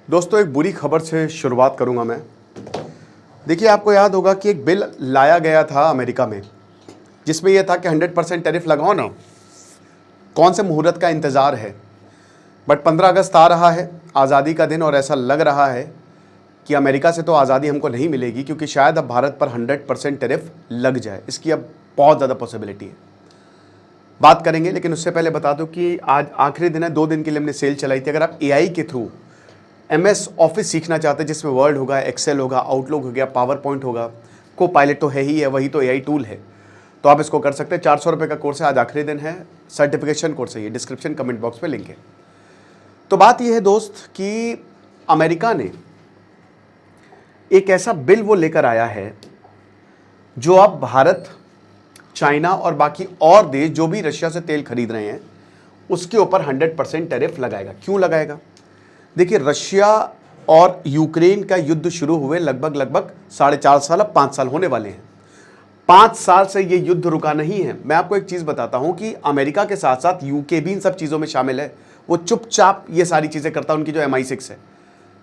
दोस्तों एक बुरी खबर से शुरुआत करूंगा मैं। देखिए आपको याद होगा कि एक बिल लाया गया था अमेरिका में जिसमें यह था कि 100% टैरिफ लगाओ ना। कौन से मुहूर्त का इंतज़ार है, बट 15 अगस्त आ रहा है, आज़ादी का दिन, और ऐसा लग रहा है कि अमेरिका से तो आज़ादी हमको नहीं मिलेगी क्योंकि शायद अब भारत पर 100% टैरिफ लग जाए। इसकी अब बहुत ज़्यादा पॉसिबिलिटी है, बात करेंगे। लेकिन उससे पहले बता दूं कि आज आखिरी दिन है, 2 दिन के लिए हमने सेल चलाई थी। अगर आप AI के थ्रू MS ऑफिस सीखना चाहते हैं जिसमें वर्ड होगा, एक्सेल होगा, आउटलुक हो गया, पावर पॉइंट होगा, को पायलट तो है ही है, वही तो AI टूल है, तो आप इसको कर सकते हैं। 400 रुपये का कोर्स है, आज आखिरी दिन है, सर्टिफिकेशन कोर्स है ये, डिस्क्रिप्शन कमेंट बॉक्स में लिंक है। तो बात यह है दोस्त कि अमेरिका ने एक ऐसा बिल वो लेकर आया है जो अब भारत, चाइना और बाकी और देश जो भी रशिया से तेल खरीद रहे हैं उसके ऊपर 100% टैरिफ लगाएगा। क्यों लगाएगा? देखिए, रशिया और यूक्रेन का युद्ध शुरू हुए लगभग 4.5 साल, अब 5 साल होने वाले हैं। 5 साल से ये युद्ध रुका नहीं है। मैं आपको एक चीज़ बताता हूं कि अमेरिका के साथ साथ यूके भी इन सब चीज़ों में शामिल है। वो चुपचाप ये सारी चीज़ें करता है, उनकी जो MI6 है,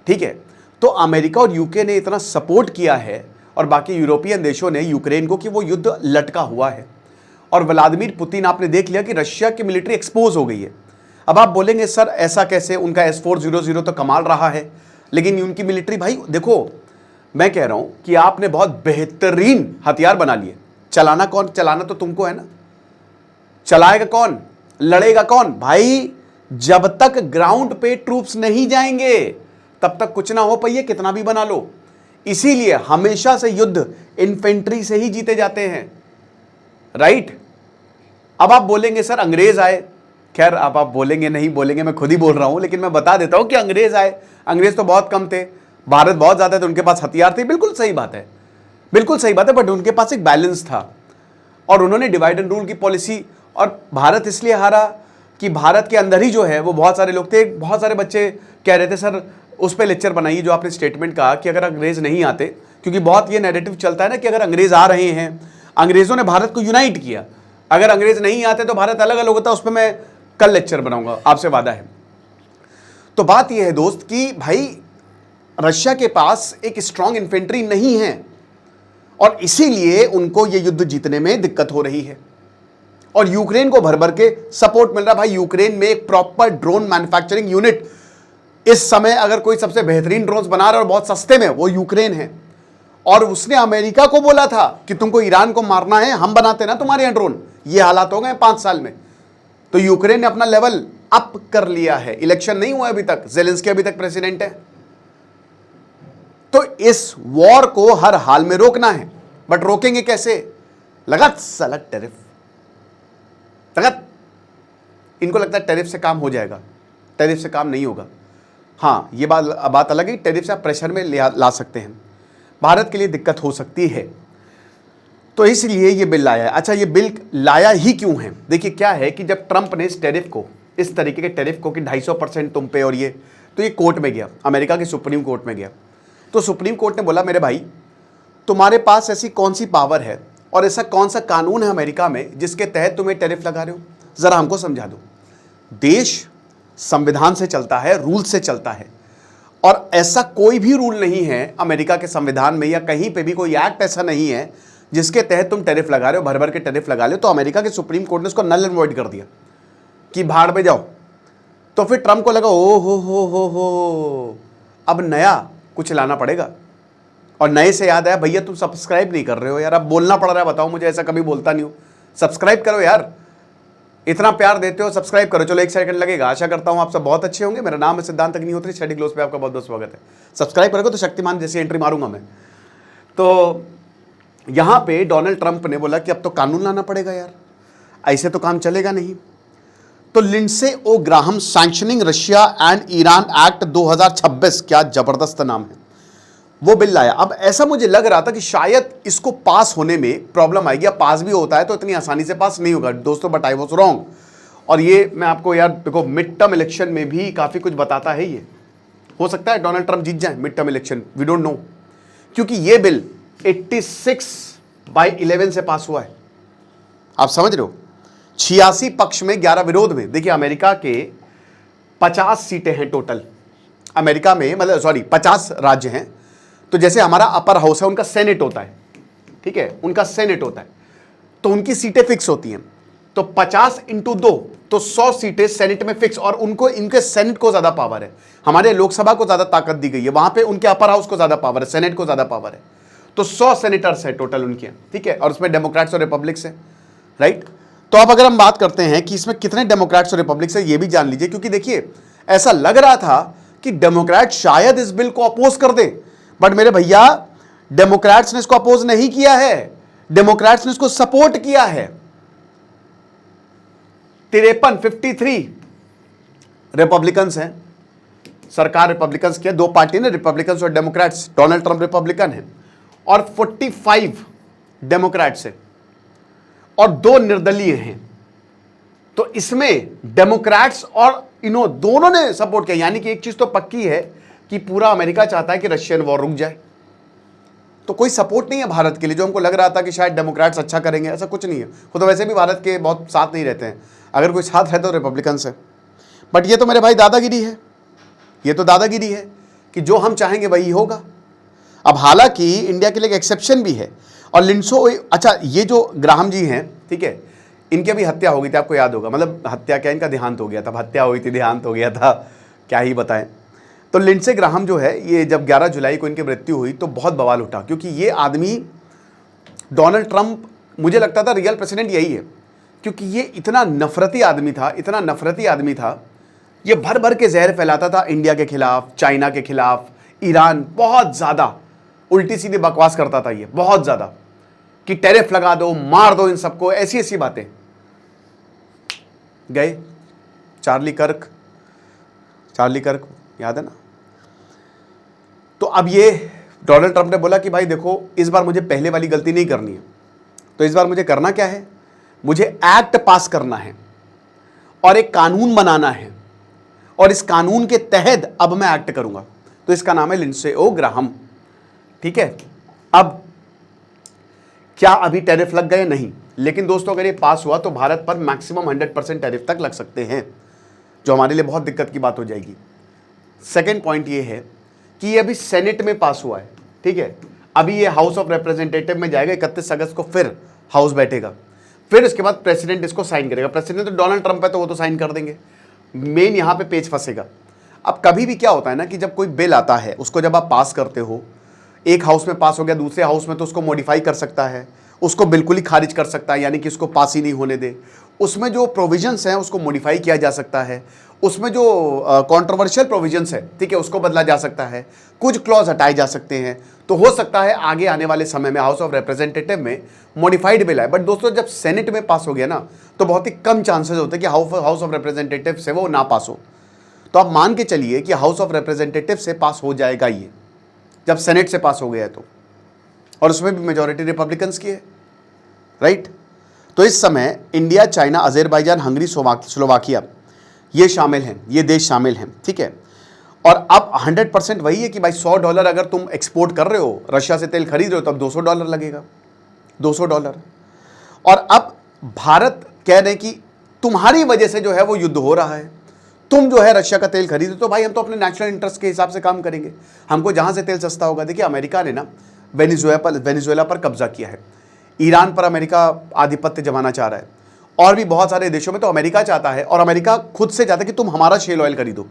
ठीक है। तो अमेरिका और यूके ने इतना सपोर्ट किया है और बाकी यूरोपियन देशों ने यूक्रेन को कि वो युद्ध लटका हुआ है। और व्लादिमीर पुतिन, आपने देख लिया कि रशिया की मिलिट्री एक्सपोज हो गई है। अब आप बोलेंगे सर ऐसा कैसे, उनका S-400 तो कमाल रहा है, लेकिन उनकी मिलिट्री, भाई देखो, मैं कह रहा हूं कि आपने बहुत बेहतरीन हथियार बना लिए। चलाना कौन? चलाना तो तुमको है ना। चलाएगा कौन? लड़ेगा कौन? भाई जब तक ग्राउंड पे ट्रूप्स नहीं जाएंगे तब तक कुछ ना हो पाइए, कितना भी बना लो। इसीलिए हमेशा से युद्ध इन्फेंट्री से ही जीते जाते हैं, राइट। अब आप बोलेंगे सर अंग्रेज आए, खैर अब आप बोलेंगे, नहीं बोलेंगे, मैं खुद ही बोल रहा हूं, लेकिन मैं बता देता हूं कि अंग्रेज आए। अंग्रेज तो बहुत कम थे, भारत बहुत ज्यादा थे, उनके पास हथियार थे, बिल्कुल सही बात है, बिल्कुल सही बात है, बट उनके पास एक बैलेंस था और उन्होंने डिवाइड एंड रूल की पॉलिसी। और भारत इसलिए हारा कि भारत के अंदर ही जो है वो बहुत सारे लोग थे। बहुत सारे बच्चे कह रहे थे सर उस पर लेक्चर बनाइए जो आपने स्टेटमेंट कहा कि अगर अंग्रेज नहीं आते, क्योंकि बहुत ये नैरेटिव चलता है ना कि अगर अंग्रेज आ रहे हैं, अंग्रेजों ने भारत को यूनाइट किया, अगर अंग्रेज नहीं आते तो भारत अलग अलग होता। उस पर मैं कल लेक्चर बनाऊंगा, आपसे वादा है। तो बात यह है दोस्त कि भाई रशिया के पास एक स्ट्रांग इन्फेंट्री नहीं है और इसीलिए उनको यह युद्ध जीतने में दिक्कत हो रही है। और यूक्रेन को भर भर के सपोर्ट मिल रहा है। भाई यूक्रेन में एक प्रॉपर ड्रोन मैन्युफैक्चरिंग यूनिट, इस समय अगर कोई सबसे बेहतरीन ड्रोन्स बना रहा है और बहुत सस्ते में, वो यूक्रेन है। और उसने अमेरिका को बोला था कि तुमको ईरान को मारना है, हम बनाते ना तुम्हारे यहां ड्रोन। ये हालात हो गए 5 साल में। तो यूक्रेन ने अपना लेवल अप कर लिया है। इलेक्शन नहीं हुआ अभी तक, जेलेंस्की अभी तक प्रेसिडेंट है। तो इस वॉर को हर हाल में रोकना है, बट रोकेंगे कैसे? लगत सलग टैरिफ, लगत। इनको लगता है टैरिफ से काम हो जाएगा, टैरिफ से काम नहीं होगा। हाँ, ये बात अलग है, टैरिफ से आप प्रेशर में ला सकते हैं, भारत के लिए दिक्कत हो सकती है। तो इसलिए ये बिल लाया है। अच्छा, ये बिल लाया ही क्यों है? देखिए क्या है कि जब ट्रंप ने इस टैरिफ को, इस तरीके के टैरिफ को कि 250% तुम पे और ये, तो ये कोर्ट में गया, अमेरिका की सुप्रीम कोर्ट में गया। तो सुप्रीम कोर्ट ने बोला मेरे भाई तुम्हारे पास ऐसी कौन सी पावर है और ऐसा कौन सा कानून है अमेरिका में जिसके तहत तुम्हें टैरिफ लगा रहे हो, जरा हमको समझा दो। देश संविधान से चलता है, रूल से चलता है, और ऐसा कोई भी रूल नहीं है अमेरिका के संविधान में या कहीं पे भी कोई एक्ट ऐसा नहीं है जिसके तहत तुम टैरिफ लगा रहे हो, भर भर के टैरिफ लगा रहे हो। तो अमेरिका के सुप्रीम कोर्ट ने उसको नल एंड वॉइड कर दिया कि भाड़ में जाओ। तो फिर ट्रंप को लगा ओ हो, अब नया कुछ लाना पड़ेगा। और नए से याद आया, भैया तुम सब्सक्राइब नहीं कर रहे हो यार, अब बोलना पड़ रहा है, बताओ मुझे, ऐसा कभी बोलता नहीं हूं। सब्सक्राइब करो यार, इतना प्यार देते हो, सब्सक्राइब करो। चलो 1 सेकंड लगेगा, आशा करता हूं आप सब बहुत अच्छे होंगे। मेरा नाम है सिद्धांत अग्निहोत्री, स्टडी ग्लोस पे आपका बहुत बहुत स्वागत है। सब्सक्राइब करोगे तो शक्तिमान जैसी एंट्री मारूंगा मैं। तो यहां पे डोनाल्ड ट्रंप ने बोला कि अब तो कानून लाना पड़ेगा यार, ऐसे तो काम चलेगा नहीं। तो Lindsey O Graham sanctioning Russia and Iran act 2026, क्या जबरदस्त नाम है, वो बिल लाया। अब ऐसा मुझे लग रहा था कि शायद इसको पास होने में प्रॉब्लम आएगी। अब पास भी होता है तो इतनी आसानी से पास नहीं होगा दोस्तों, बट आई वाज रॉन्ग। और ये मैं आपको यार देखो, मिड टर्म इलेक्शन में भी काफी कुछ बताता है। ये हो सकता है डोनाल्ड ट्रंप जीत जाए mid term election, we don't know, क्योंकि ये बिल 86/11 से पास हुआ है। आप समझ रहे हो, 86 पक्ष में 11 विरोध में। देखिए अमेरिका के 50 सीटें हैं टोटल, अमेरिका में, मतलब सॉरी 50 राज्य हैं, तो जैसे हमारा अपर हाउस है, उनका सेनेट होता है, ठीक है, उनका सेनेट होता है, तो उनकी सीटें फिक्स होती हैं। तो 50 इंटू 2 तो 100 सीटें सेनेट में फिक्स, और उनको, इनके सेनेट को ज्यादा पावर है। हमारे लोकसभा को ज्यादा ताकत दी गई है, वहां पे उनके अपर हाउस को ज्यादा पावर है, सेनेट को ज्यादा पावर है। तो 100 सेनेटर्स है टोटल उनके, ठीक है, और उसमें डेमोक्रेट्स और रिपब्लिक्स है, राइट। तो अब अगर हम बात करते हैं कि इसमें कितने डेमोक्रेट्स और रिपब्लिक्स है, ये भी जान लीजिए, क्योंकि देखिए ऐसा लग रहा था कि डेमोक्रेट शायद इस बिल को अपोज कर दे, बट मेरे भैया डेमोक्रेट्स ने इसको अपोज नहीं किया है, डेमोक्रेट्स ने इसको सपोर्ट किया है। 53 रिपब्लिकन्स हैं, सरकार रिपब्लिकन्स की है, दो पार्टी ने, रिपब्लिकन्स और डेमोक्रेट्स, डोनाल्ड ट्रंप रिपब्लिकन है, और 45 डेमोक्रेट्स है और 2 निर्दलीय हैं। तो इसमें डेमोक्रेट्स और इन्हों दोनों ने सपोर्ट किया, यानी कि एक चीज तो पक्की है कि पूरा अमेरिका चाहता है कि रशियन वॉर रुक जाए। तो कोई सपोर्ट नहीं है भारत के लिए, जो हमको लग रहा था कि शायद डेमोक्रेट्स अच्छा करेंगे, ऐसा कुछ नहीं है। खुद तो वैसे भी भारत के बहुत साथ नहीं रहते हैं, अगर कोई साथ रहता तो रिपब्लिकन्स है। बट ये तो मेरे भाई दादागिरी है, ये तो दादागिरी है कि जो हम चाहेंगे वही होगा। अब हालांकि इंडिया के लिए एक एक्सेप्शन भी है, और लिंडसे, अच्छा ये जो ग्राहम जी हैं, ठीक है, इनकी अभी हत्या हो गई थी, आपको याद होगा, मतलब हत्या क्या, इनका देहांत हो गया था, हत्या हुई थी, देहांत हो गया था, क्या ही बताएं। तो लिंडसे ग्राहम जो है, ये जब 11 जुलाई को इनकी मृत्यु हुई तो बहुत बवाल उठा, क्योंकि ये आदमी डोनाल्ड ट्रंप, मुझे लगता था रियल प्रेसिडेंट यही है, क्योंकि ये इतना नफरती आदमी था, इतना नफरती आदमी था, ये भर भर के जहर फैलाता था इंडिया के खिलाफ, चाइना के खिलाफ, ईरान, बहुत ज़्यादा उल्टी सीधी बकवास करता था ये, बहुत ज़्यादा, कि टैरिफ लगा दो, मार दो इन सबको, ऐसी ऐसी बातें। गए चार्ली कर्क याद है ना। तो अब ये डोनाल्ड ट्रंप ने बोला कि भाई देखो, इस बार मुझे पहले वाली गलती नहीं करनी है, तो इस बार मुझे करना क्या है, मुझे एक्ट पास करना है और एक कानून बनाना है, और इस कानून के तहत अब मैं एक्ट करूंगा। तो इसका नाम है लिंडसे ग्राहम, ठीक है। अब क्या अभी टैरिफ लग गए? नहीं, लेकिन दोस्तों अगर ये पास हुआ तो भारत पर मैक्सिमम 100% टैरिफ तक लग सकते हैं, जो हमारे लिए बहुत दिक्कत की बात हो जाएगी। सेकेंड पॉइंट ये है कि ये अभी सेनेट में पास हुआ है, ठीक है, अभी ये हाउस ऑफ रिप्रेजेंटेटिव में जाएगा, 31 अगस्त को फिर हाउस बैठेगा, फिर उसके बाद प्रेसिडेंट इसको साइन करेगा। प्रेसिडेंट तो डोनाल्ड ट्रंप है, तो वो तो साइन कर देंगे। मेन यहां पे पेच फंसेगा। अब कभी भी क्या होता है ना कि जब कोई बिल आता है, उसको जब आप पास करते हो, एक हाउस में पास हो गया, दूसरे हाउस में तो उसको मॉडिफाई कर सकता है, उसको बिल्कुल ही खारिज कर सकता है, यानी कि उसको पास ही नहीं होने दे। उसमें जो प्रोविजंस हैं उसको मॉडिफाई किया जा सकता है, उसमें जो कंट्रोवर्शियल प्रोविजंस है, ठीक है, उसको बदला जा सकता है, कुछ क्लॉज हटाए जा सकते हैं। तो हो सकता है आगे आने वाले समय में हाउस ऑफ रिप्रेजेंटेटिव में मॉडिफाइड बिल आए। बट दोस्तों जब सेनेट में पास हो गया ना, तो बहुत ही कम चांसेस होते हैं कि हाउस ऑफ रिप्रेजेंटेटिव से वो ना पास हो। तो आप मान के चलिए कि हाउस ऑफ रिप्रेजेंटेटिव से पास हो जाएगा ये, जब सेनेट से पास हो गया तो, और उसमें भी मेजॉरिटी रिपब्लिकन्स की है, राइट। तो इस समय India, China, Azerbaijan, Hungary, Slovakia ये शामिल हैं, ये देश शामिल हैं, ठीक है। और अब 100% वही है कि भाई $100 अगर तुम एक्सपोर्ट कर रहे हो, रशिया से तेल खरीद रहे हो, तो अब $200 लगेगा, $200। और अब भारत कह रहे हैं कि तुम्हारी वजह से जो है वो युद्ध हो रहा है, तुम जो है रशिया का तेल खरीदो, तो भाई हम तो अपने नेशनल इंटरेस्ट के हिसाब से काम करेंगे, हमको जहां से तेल सस्ता होगा। देखिए अमेरिका ने ना वेनेजुएला पर कब्जा किया है, ईरान पर अमेरिका आधिपत्य जमाना चाह रहा है, और भी बहुत सारे देशों में तो अमेरिका चाहता है, और अमेरिका खुद से चाहता है कि तुम हमारा शेल ऑयल खरीदो।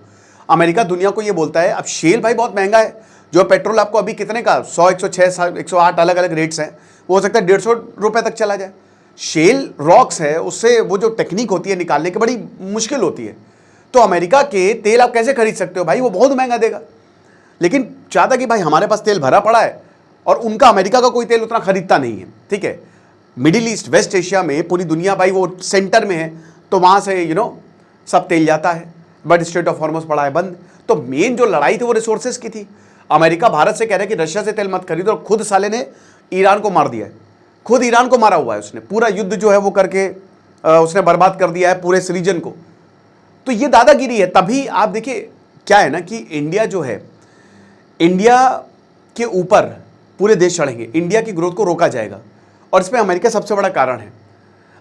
अमेरिका दुनिया को ये बोलता है, अब शेल भाई बहुत महंगा है, जो पेट्रोल आपको अभी कितने का 100, 106, 108 अलग अलग रेट्स हैं, वो हो सकता है 150 रुपये तक चला जाए। शेल रॉक्स है, उससे वो जो टेक्निक होती है निकालने की बड़ी मुश्किल होती है। तो अमेरिका के तेल आप कैसे खरीद सकते हो भाई, वो बहुत महंगा देगा। लेकिन चाहता कि भाई हमारे पास तेल भरा पड़ा है, और उनका अमेरिका का कोई तेल उतना खरीदता नहीं है, ठीक है। मिडिल ईस्ट, वेस्ट एशिया में पूरी दुनिया भाई वो सेंटर में है, तो वहाँ से सब तेल जाता है, बट स्ट्रेट ऑफ हॉर्मुज़ पड़ा है बंद। तो मेन जो लड़ाई थी वो रिसोर्सेज की थी। अमेरिका भारत से कह रहा है कि रशिया से तेल मत खरीदो, और खुद साले ने ईरान को मार दिया है, खुद ईरान को मारा हुआ है उसने, पूरा युद्ध जो है वो करके उसने बर्बाद कर दिया है पूरे इस रीजन को। तो ये दादागिरी है। तभी आप देखिए क्या है ना कि इंडिया जो है, इंडिया के ऊपर पूरे देश चढ़ेंगे, इंडिया की ग्रोथ को रोका जाएगा, और इसमें अमेरिका सबसे बड़ा कारण है।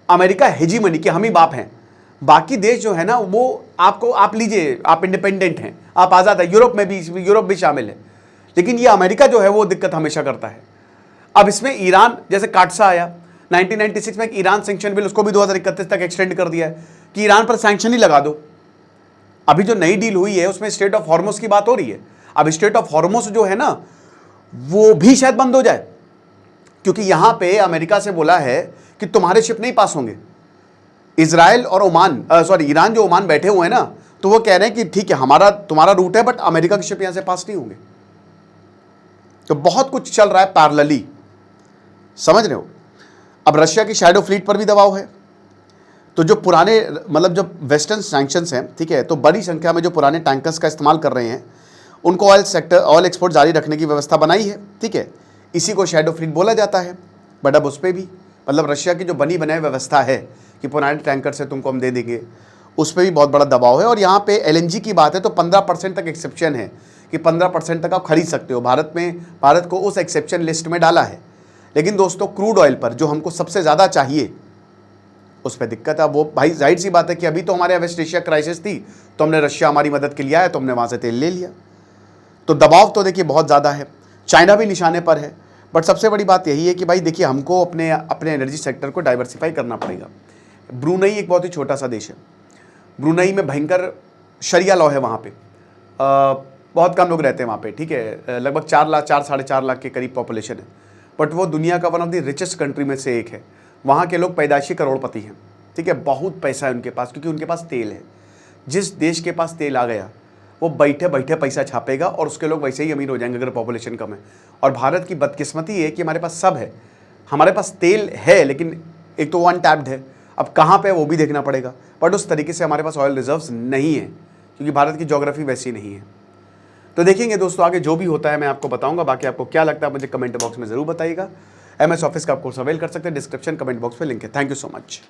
अमेरिका हेजीमनी के हम ही बाप हैं, बाकी देश जो है ना वो आपको, आप लीजिए, आप इंडिपेंडेंट हैं, आप आज़ाद है, यूरोप भी शामिल है, लेकिन ये अमेरिका जो है वो दिक्कत हमेशा करता है। अब इसमें ईरान, जैसे काटसा आया 1996 में, ईरान सैंक्शन बिल, उसको भी 2031 तक एक्सटेंड कर दिया है कि ईरान पर सैंक्शन ही लगा दो। अभी जो नई डील हुई है उसमें स्ट्रेट ऑफ हॉर्मुज की बात हो रही है। अब स्ट्रेट ऑफ हॉर्मुज जो है ना वो भी शायद बंद हो जाए, क्योंकि यहां पे अमेरिका से बोला है कि तुम्हारे शिप नहीं पास होंगे। इजराइल और ओमान, ईरान जो ओमान बैठे हुए हैं ना, तो वो कह रहे हैं कि ठीक है हमारा तुम्हारा रूट है, बट अमेरिका के शिप यहां से पास नहीं होंगे। तो बहुत कुछ चल रहा है पैरेलली, समझ रहे हो। अब रशिया की शैडो फ्लीट पर भी दबाव है। तो जो पुराने, मतलब जो वेस्टर्न सैंक्शंस हैं, ठीक है, तो बड़ी संख्या में जो पुराने टैंकर्स का इस्तेमाल कर रहे हैं उनको ऑयल एक्सपोर्ट जारी रखने की व्यवस्था बनाई है, ठीक है। इसी को शैडो फ्लीट बोला जाता है। बट अब उस पर भी, मतलब रशिया की जो बनी बनाई व्यवस्था है कि पुराने टैंकर से तुमको हम दे देंगे, उस पर भी बहुत बड़ा दबाव है। और यहाँ पे LNG की बात है तो 15% तक एक्सेप्शन है कि 15% तक आप खरीद सकते हो। भारत को उस एक्सेप्शन लिस्ट में डाला है। लेकिन दोस्तों क्रूड ऑयल पर जो हमको सबसे ज़्यादा चाहिए उस पर दिक्कत है। वो भाई जाहिर सी बात है कि अभी तो हमारे वेस्ट एशिया क्राइसिस थी तो हमने रशिया हमारी मदद के लिए आया तो हमने वहाँ से तेल ले लिया। तो दबाव तो देखिए बहुत ज़्यादा है। चाइना भी निशाने पर है। बट सबसे बड़ी बात यही है कि भाई देखिए हमको अपने एनर्जी सेक्टर को डाइवर्सिफाई करना पड़ेगा। ब्रुनई एक बहुत ही छोटा सा देश है। ब्रुनई में भयंकर शरिया लॉ है। वहाँ पे बहुत कम लोग रहते हैं वहाँ पे, ठीक है। लगभग 4 लाख के करीब पॉपुलेशन है। बट वो दुनिया का one of the richest country में से एक है। वहाँ के लोग पैदाइशी करोड़पति हैं, ठीक है। बहुत पैसा है उनके पास, क्योंकि उनके पास तेल है। जिस देश के पास तेल आ गया वो बैठे बैठे पैसा छापेगा और उसके लोग वैसे ही अमीर हो जाएंगे अगर पॉपुलेशन कम है। और भारत की बदकिस्मती है कि हमारे पास सब है, हमारे पास तेल है, लेकिन एक तो अनटैप्ड है। अब कहाँ पे वो भी देखना पड़ेगा। बट उस तरीके से हमारे पास ऑयल रिजर्व्स नहीं है, क्योंकि भारत की ज्योग्राफी वैसी नहीं है। तो देखेंगे दोस्तों आगे जो भी होता है मैं आपको बताऊंगा। बाकी आपको क्या लगता है मुझे कमेंट बॉक्स में ज़रूर बताइएगा। MS ऑफिस का आप कोर्स अवेल कर सकते हैं। डिस्क्रिप्शन कमेंट बॉक्स पे लिंक है। Thank you so much.